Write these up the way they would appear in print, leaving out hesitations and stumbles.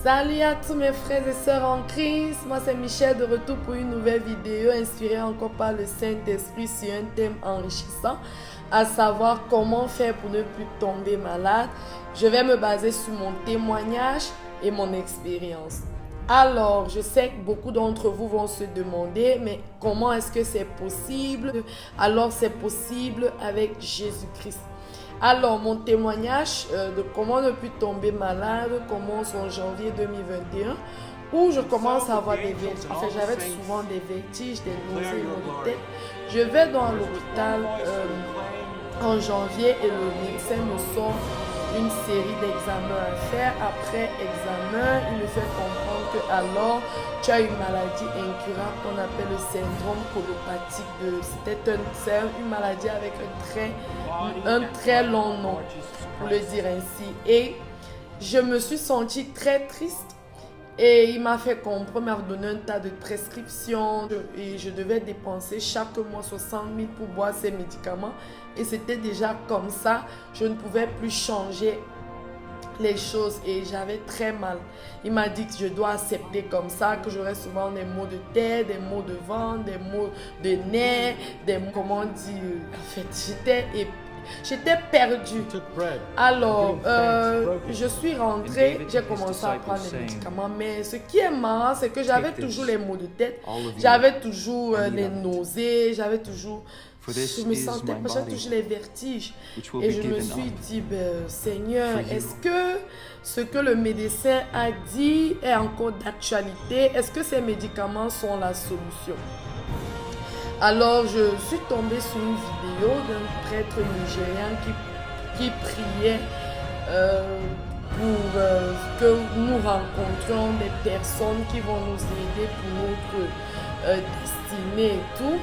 Salut à tous mes frères et sœurs en Christ, moi c'est Michel de retour pour une nouvelle vidéo inspirée encore par le Saint-Esprit sur un thème enrichissant, à savoir comment faire pour ne plus tomber malade. Je vais me baser sur mon témoignage et mon expérience. Alors, je sais que beaucoup d'entre vous vont se demander, mais comment est-ce que c'est possible? Alors, c'est possible avec Jésus-Christ. Alors, mon témoignage de comment ne plus tomber malade commence en janvier 2021, où je commence à avoir des vertiges. En fait, j'avais souvent des vertiges, des nausées, maux de tête. Je vais dans l'hôpital en janvier et le médecin me sort une série d'examens à faire. Après examen, il me fait comprendre que alors tu as une maladie incurable qu'on appelle le syndrome colopathique. C'est une maladie avec un très long nom, pour le dire ainsi. Et je me suis sentie très triste. Et il m'a fait comprendre, m'a donné un tas de prescriptions et je devais dépenser chaque mois 60 000 pour boire ces médicaments. Et c'était déjà comme ça, je ne pouvais plus changer les choses et j'avais très mal. Il m'a dit que je dois accepter comme ça, que j'aurais souvent des maux de tête, des maux de ventre, des maux de nez, comment dire, en fait, j'étais perdue. Alors, je suis rentrée, j'ai commencé à prendre des médicaments, mais ce qui est marrant, c'est que j'avais toujours les maux de tête, j'avais toujours les nausées, j'avais toujours... Je me sentais, j'avais toujours les vertiges. Et je me suis dit, Seigneur, est-ce que ce que le médecin a dit est encore d'actualité? Est-ce que ces médicaments sont la solution? Alors, je suis tombée sur une vidéo d'un prêtre nigérian qui priait pour que nous rencontrions des personnes qui vont nous aider pour notre destinée et tout.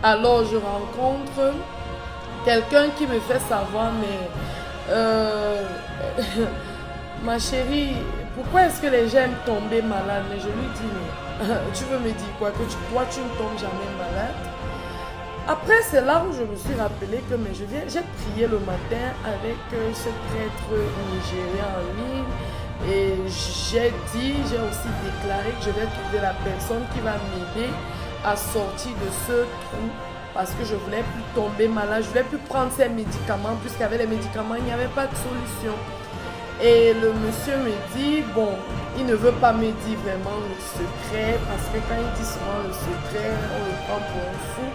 Alors, je rencontre quelqu'un qui me fait savoir, mais ma chérie, pourquoi est-ce que les gens aiment tomber malades? Mais je lui dis, mais tu veux me dire quoi? Que toi, tu ne tombes jamais malade? Après, c'est là où je me suis rappelé que j'ai prié le matin avec ce prêtre nigérien en ligne et j'ai aussi déclaré que je vais trouver la personne qui va m'aider à sortir de ce trou parce que je voulais plus tomber malade, je voulais plus prendre ces médicaments puisqu'avec les médicaments, il n'y avait pas de solution. Et le monsieur me dit, bon, il ne veut pas me dire vraiment le secret parce que quand il dit souvent le secret, on le prend pour un fou.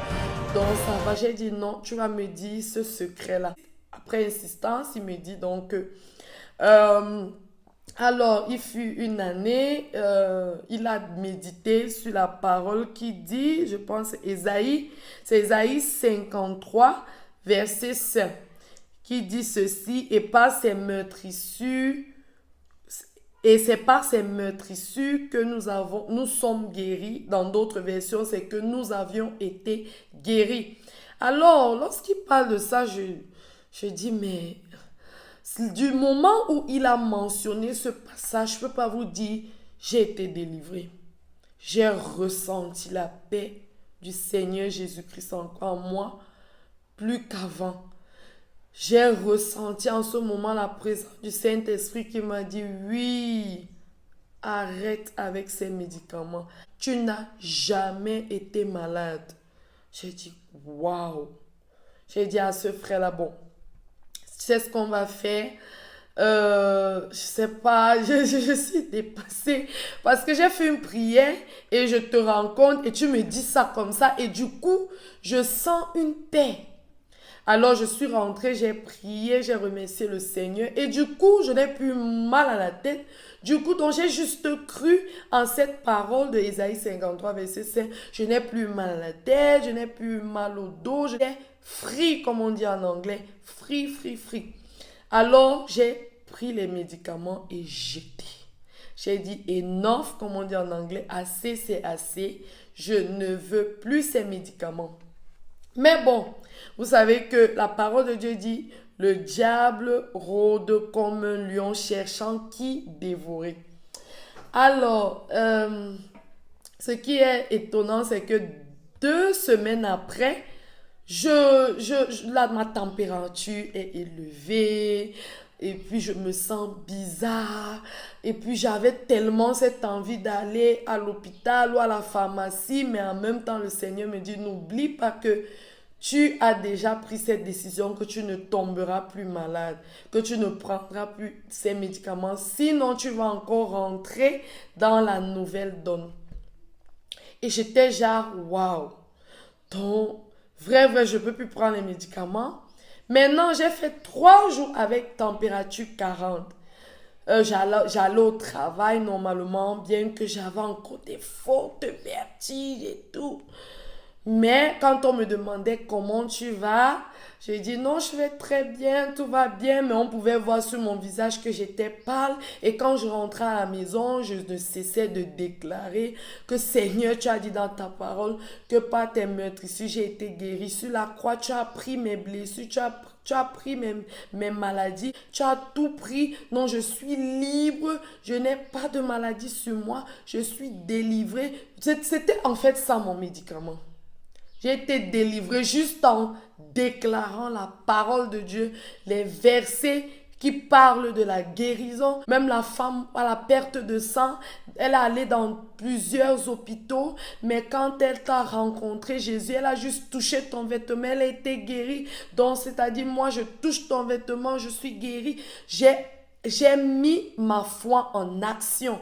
Donc ça va, j'ai dit non, tu vas me dire ce secret-là. Après insistance, il me dit donc, alors il fut une année, il a médité sur la parole qui dit, je pense, c'est Ésaïe 53, verset 5. Qui dit ceci, et c'est par ces meurtrissures que nous sommes guéris. Dans d'autres versions, c'est que nous avions été guéris. Alors, lorsqu'il parle de ça, je dis, mais du moment où il a mentionné ce passage, je ne peux pas vous dire, j'ai été délivré. J'ai ressenti la paix du Seigneur Jésus-Christ en moi, plus qu'avant. J'ai ressenti en ce moment la présence du Saint-Esprit qui m'a dit, oui, arrête avec ces médicaments. Tu n'as jamais été malade. J'ai dit, waouh. J'ai dit à ce frère-là, bon, tu sais ce qu'on va faire? Je sais pas, je suis dépassée parce que j'ai fait une prière et je te rencontre et tu me dis ça comme ça et du coup, je sens une paix. Alors je suis rentrée, j'ai prié, j'ai remercié le Seigneur et du coup, je n'ai plus mal à la tête. Du coup, donc j'ai juste cru en cette parole de Ésaïe 53, verset 5. Je n'ai plus mal à la tête, je n'ai plus mal au dos, je suis free, comme on dit en anglais. Free, free, free. Alors, j'ai pris les médicaments et j'ai dit enough, comme on dit en anglais. Assez, c'est assez. Je ne veux plus ces médicaments. Mais bon, vous savez que la parole de Dieu dit, le diable rôde comme un lion cherchant qui dévorer. Alors, ce qui est étonnant, c'est que 2 semaines après, ma température est élevée, et puis je me sens bizarre. Et puis j'avais tellement cette envie d'aller à l'hôpital ou à la pharmacie, mais en même temps le Seigneur me dit, n'oublie pas que tu as déjà pris cette décision, que tu ne tomberas plus malade, que tu ne prendras plus ces médicaments, sinon tu vas encore rentrer dans la nouvelle donne. Et j'étais genre, waouh, donc vrai, je ne peux plus prendre les médicaments. Maintenant, j'ai fait 3 jours avec température 40. J'allais au travail normalement, bien que j'avais encore des fortes vertiges et tout. Mais quand on me demandait comment tu vas, j'ai dit non, je vais très bien, tout va bien. Mais on pouvait voir sur mon visage que j'étais pâle. Et quand je rentrais à la maison, je ne cessais de déclarer que Seigneur, tu as dit dans ta parole que par tes meurtrissures, j'ai été guéri. Sur la croix, tu as pris mes blessures, tu as pris mes maladies, tu as tout pris. Non, je suis libre, je n'ai pas de maladie sur moi, je suis délivrée. C'était en fait ça mon médicament. J'ai été délivrée juste en déclarant la parole de Dieu, les versets qui parlent de la guérison. Même la femme à la perte de sang, elle est allée dans plusieurs hôpitaux, mais quand elle t'a rencontré, Jésus, elle a juste touché ton vêtement, elle a été guérie. Donc, c'est-à-dire, moi, je touche ton vêtement, je suis guérie. J'ai mis ma foi en action.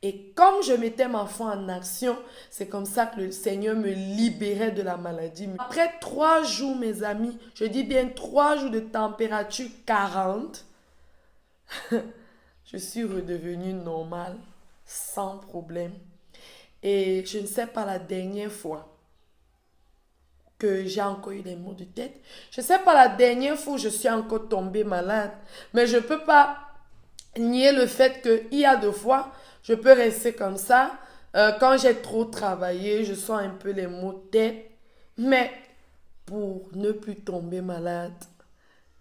Et comme je mettais ma foi en action, c'est comme ça que le Seigneur me libérait de la maladie. Après 3 jours, mes amis, je dis bien 3 jours de température 40, je suis redevenue normale, sans problème. Et je ne sais pas la dernière fois que j'ai encore eu des maux de tête. Je ne sais pas la dernière fois où je suis encore tombée malade. Mais je ne peux pas nier le fait qu'il y a 2 fois, je peux rester comme ça. Quand j'ai trop travaillé, je sens un peu les maux de tête. Mais pour ne plus tomber malade,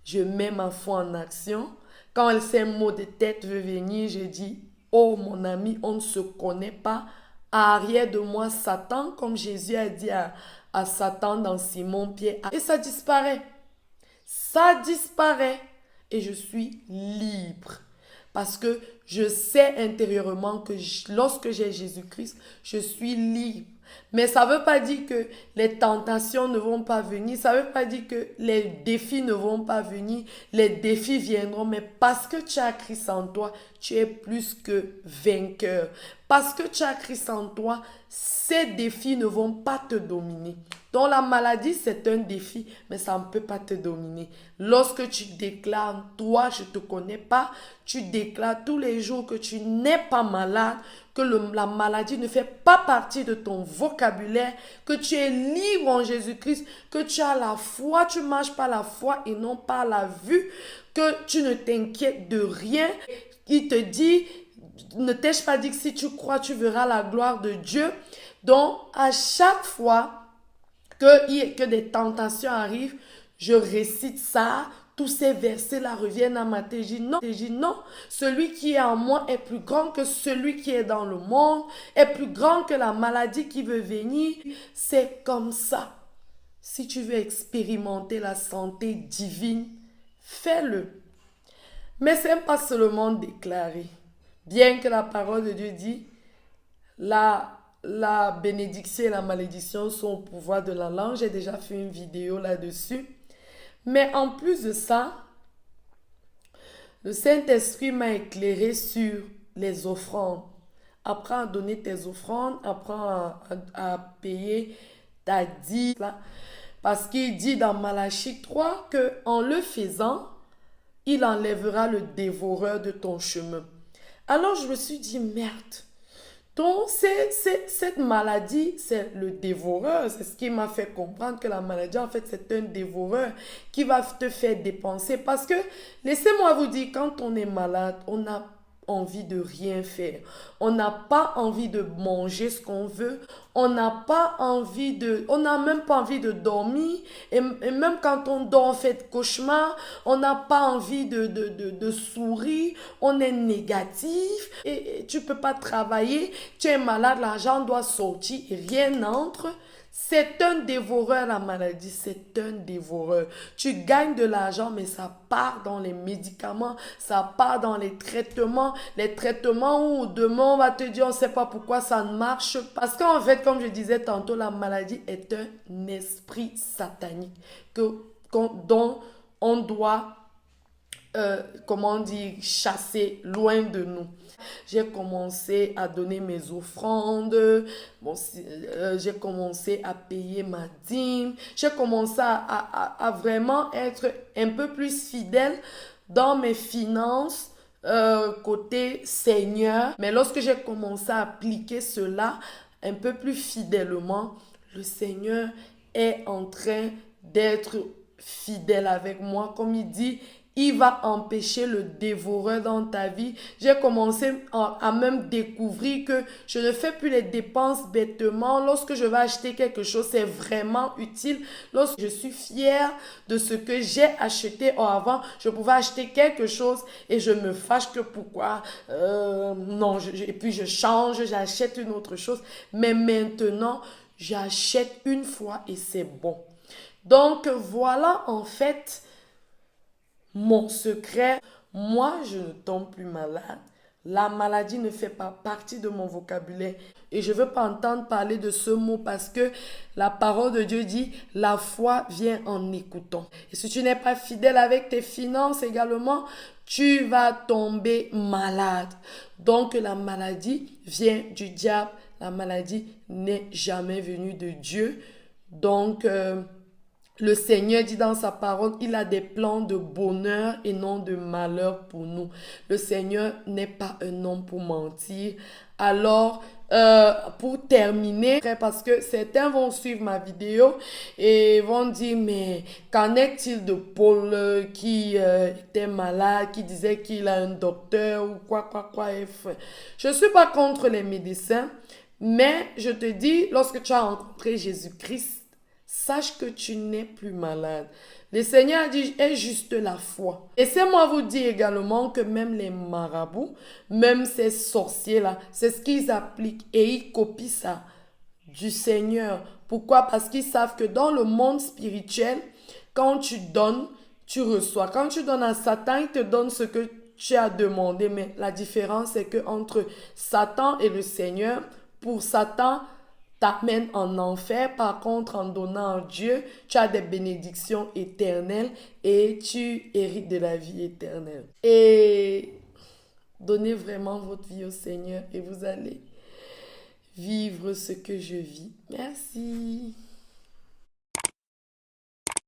je mets ma foi en action. Quand ces maux de tête veulent venir, je dis, oh mon ami, on ne se connaît pas. Arrière de moi, Satan, comme Jésus a dit à Satan dans Simon-Pierre. Et ça disparaît. Ça disparaît. Et je suis libre. Parce que je sais intérieurement que lorsque j'ai Jésus-Christ, je suis libre. Mais ça ne veut pas dire que les tentations ne vont pas venir. Ça ne veut pas dire que les défis ne vont pas venir. Les défis viendront. Mais parce que tu as Christ en toi, tu es plus que vainqueur. Parce que tu as Christ en toi, ces défis ne vont pas te dominer. Donc la maladie, c'est un défi, mais ça ne peut pas te dominer. Lorsque tu déclares, toi, je ne te connais pas, tu déclares tous les jours que tu n'es pas malade, que la maladie ne fait pas partie de ton vocabulaire, que tu es libre en Jésus-Christ, que tu as la foi, tu marches par la foi et non par la vue, que tu ne t'inquiètes de rien. Il te dit, ne t'ai-je pas dit que si tu crois, tu verras la gloire de Dieu. Donc, à chaque fois que des tentations arrivent, je récite ça, tous ces versets-là reviennent à ma tête. Je dis non, celui qui est en moi est plus grand que celui qui est dans le monde, est plus grand que la maladie qui veut venir. C'est comme ça. Si tu veux expérimenter la santé divine, fais-le. Mais ce n'est pas seulement déclarer. Bien que la parole de Dieu dit, la bénédiction et la malédiction sont au pouvoir de la langue. J'ai déjà fait une vidéo là-dessus. Mais en plus de ça, le Saint-Esprit m'a éclairé sur les offrandes. Apprends à donner tes offrandes, apprends à payer ta dîme. Parce qu'il dit dans Malachie 3 qu'en le faisant, il enlèvera le dévoreur de ton chemin. Alors je me suis dit, merde. Donc, cette maladie, c'est le dévoreur. C'est ce qui m'a fait comprendre que la maladie, en fait, c'est un dévoreur qui va te faire dépenser. Parce que, laissez-moi vous dire, quand on est malade, on n'a envie de rien faire. On n'a pas envie de manger ce qu'on veut. On n'a même pas envie de dormir. Et même quand on dort, on fait cauchemar. On n'a pas envie de sourire. On est négatif. Et tu ne peux pas travailler. Tu es malade, l'argent doit sortir et rien n'entre. C'est un dévoreur, la maladie, c'est un dévoreur. Tu gagnes de l'argent, mais ça part dans les médicaments, ça part dans les traitements où demain on va te dire, on ne sait pas pourquoi ça ne marche pas. Parce qu'en fait, comme je disais tantôt, la maladie est un esprit satanique dont on doit comment dire, chasser loin de nous. J'ai commencé à donner mes offrandes, j'ai commencé à payer ma dîme, j'ai commencé à vraiment être un peu plus fidèle dans mes finances côté Seigneur. Mais lorsque j'ai commencé à appliquer cela un peu plus fidèlement, le Seigneur est en train d'être fidèle avec moi. Comme il dit, il va empêcher le dévoreur dans ta vie. J'ai commencé à même découvrir que je ne fais plus les dépenses bêtement. Lorsque je vais acheter quelque chose, c'est vraiment utile. Lorsque je suis fière de ce que j'ai acheté avant, je pouvais acheter quelque chose et je me fâche que pourquoi non, et puis je change, j'achète une autre chose. Mais maintenant, j'achète une fois et c'est bon. Donc voilà en fait mon secret. Moi, je ne tombe plus malade. La maladie ne fait pas partie de mon vocabulaire. Et je ne veux pas entendre parler de ce mot parce que la parole de Dieu dit, la foi vient en écoutant. Et si tu n'es pas fidèle avec tes finances également, tu vas tomber malade. Donc la maladie vient du diable. La maladie n'est jamais venue de Dieu. Donc, le Seigneur dit dans sa parole, il a des plans de bonheur et non de malheur pour nous. Le Seigneur n'est pas un homme pour mentir. Alors, pour terminer, parce que certains vont suivre ma vidéo et vont dire, mais qu'en est-il de Paul qui était malade, qui disait qu'il a un docteur ou quoi. Je ne suis pas contre les médecins, mais je te dis, lorsque tu as rencontré Jésus-Christ, sache que tu n'es plus malade. Le Seigneur a dit, est juste la foi. Laissez-moi vous dire également que même les marabouts, même ces sorciers-là, c'est ce qu'ils appliquent et ils copient ça du Seigneur. Pourquoi? Parce qu'ils savent que dans le monde spirituel, quand tu donnes, tu reçois. Quand tu donnes à Satan, il te donne ce que tu as demandé. Mais la différence, c'est que entre Satan et le Seigneur, pour Satan, t'amène en enfer. Par contre, en donnant à Dieu, tu as des bénédictions éternelles et tu hérites de la vie éternelle. Et donnez vraiment votre vie au Seigneur et vous allez vivre ce que je vis. Merci.